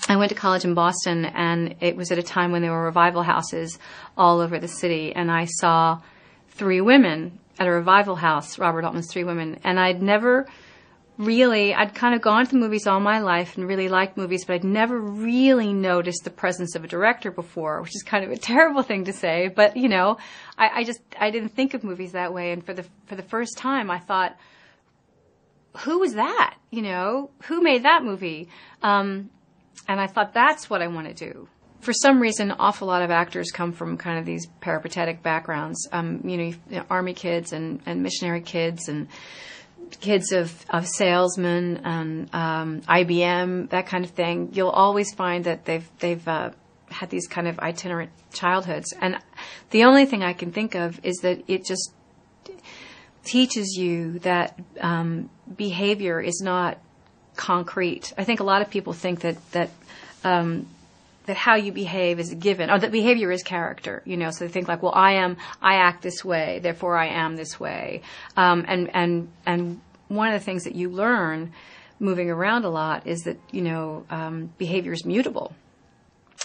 I went to college in Boston, and it was at a time when there were revival houses all over the city, and I saw 3 women at a revival house, Robert Altman's 3 Women, and I'd kind of gone to the movies all my life and really liked movies, but I'd never really noticed the presence of a director before, which is kind of a terrible thing to say, but, you know, I didn't think of movies that way, and for the first time I thought, who was that? You know, who made that movie? And I thought, that's what I want to do. For some reason, an awful lot of actors come from kind of these peripatetic backgrounds. You know, army kids and missionary kids and kids of salesmen and IBM, that kind of thing. You'll always find that they've had these kind of itinerant childhoods. And the only thing I can think of is that it just teaches you that behavior is not concrete. I think a lot of people think that how you behave is a given, or that behavior is character, you know, so they think like, well, I act this way, therefore I am this way. And one of the things that you learn moving around a lot is that, you know, behavior is mutable.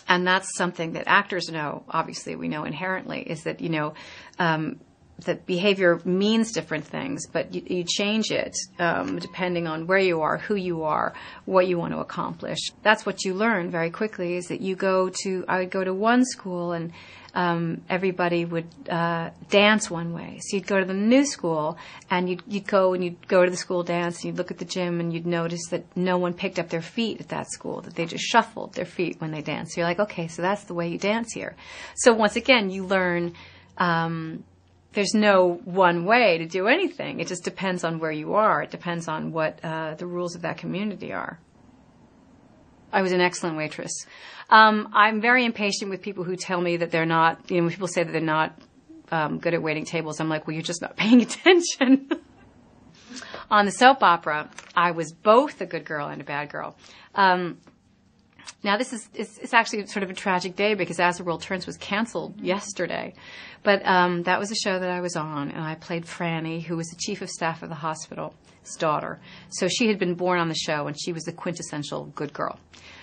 And that's something that actors know, obviously we know inherently, is that, you know, that behavior means different things, but you change it depending on where you are, who you are, what you want to accomplish. That's what you learn very quickly, is that I would go to one school and everybody would dance one way. So you'd go to the new school and you'd go to the school dance and you'd look at the gym and you'd notice that no one picked up their feet at that school, that they just shuffled their feet when they danced. So you're like, okay, so that's the way you dance here. So once again, you learn there's no one way to do anything. It just depends on where you are. It depends on what the rules of that community are. I was an excellent waitress. I'm very impatient with people who tell me that they're not, you know, when people say that they're not good at waiting tables, I'm like, well, you're just not paying attention. On the soap opera, I was both a good girl and a bad girl. Now, it's actually sort of a tragic day because As the World Turns was canceled yesterday. But that was a show that I was on, and I played Franny, who was the chief of staff of the hospital's daughter. So she had been born on the show, and she was the quintessential good girl.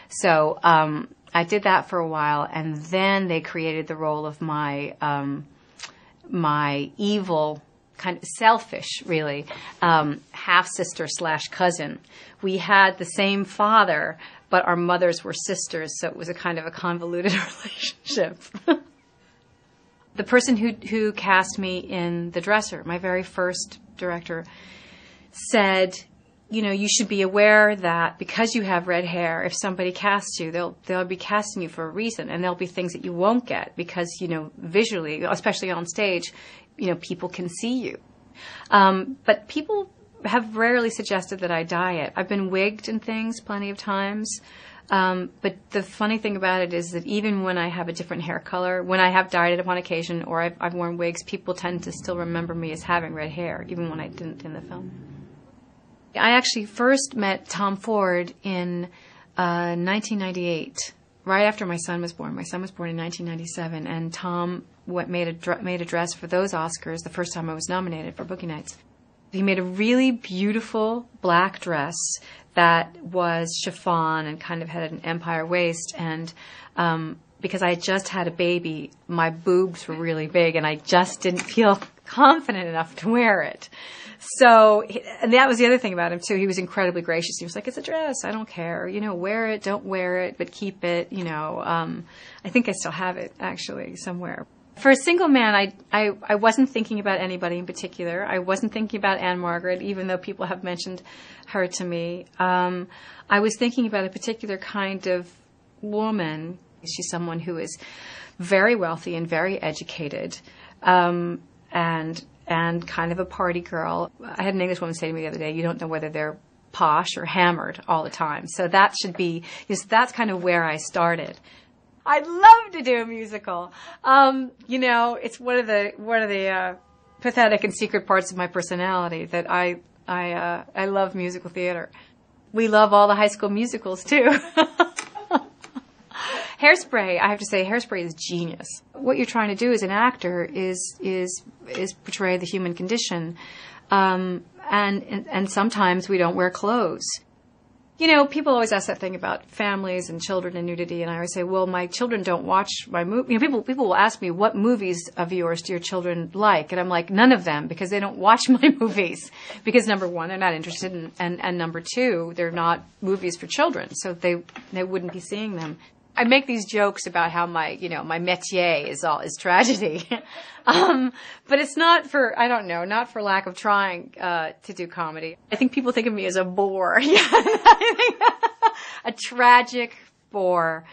So I did that for a while, and then they created the role of my evil, kind of selfish, really, half-sister / cousin. We had the same father, but our mothers were sisters, so it was a kind of a convoluted relationship. The person who cast me in The Dresser, my very first director, said, you know, you should be aware that because you have red hair, if somebody casts you, they'll be casting you for a reason, and there'll be things that you won't get because, you know, visually, especially on stage, you know, people can see you. But people have rarely suggested that I dye it. I've been wigged and things plenty of times. But the funny thing about it is that even when I have a different hair color, when I have dyed it upon occasion or I've worn wigs, people tend to still remember me as having red hair, even when I didn't in the film. I actually first met Tom Ford in 1998, right after my son was born. My son was born in 1997, and Tom made a dress for those Oscars the first time I was nominated for Boogie Nights. He made a really beautiful black dress that was chiffon and kind of had an empire waist. And because I had just had a baby, my boobs were really big, and I just didn't feel confident enough to wear it. So, and that was the other thing about him, too. He was incredibly gracious. He was like, it's a dress. I don't care. You know, wear it, don't wear it, but keep it. You know, I think I still have it, actually, somewhere. For a single man, I wasn't thinking about anybody in particular. I wasn't thinking about Anne Margaret, even though people have mentioned her to me. I was thinking about a particular kind of woman. She's someone who is very wealthy and very educated, and kind of a party girl. I had an English woman say to me the other day, you don't know whether they're posh or hammered all the time. So that should be, that's kind of where I started. I'd love to do a musical. You know, it's one of the pathetic and secret parts of my personality that I love musical theater. We love all the high school musicals too. Hairspray, I have to say, Hairspray is genius. What you're trying to do as an actor is portray the human condition, and sometimes we don't wear clothes. You know, people always ask that thing about families and children and nudity, and I always say, well, my children don't watch my movie. You know, people will ask me, what movies of yours do your children like? And I'm like, none of them, because they don't watch my movies. Because number one, they're not interested in, and number two, they're not movies for children, so they wouldn't be seeing them. I make these jokes about how my métier is tragedy. But it's not for, I don't know, not for lack of trying, to do comedy. I think people think of me as a bore. Yeah. A tragic bore.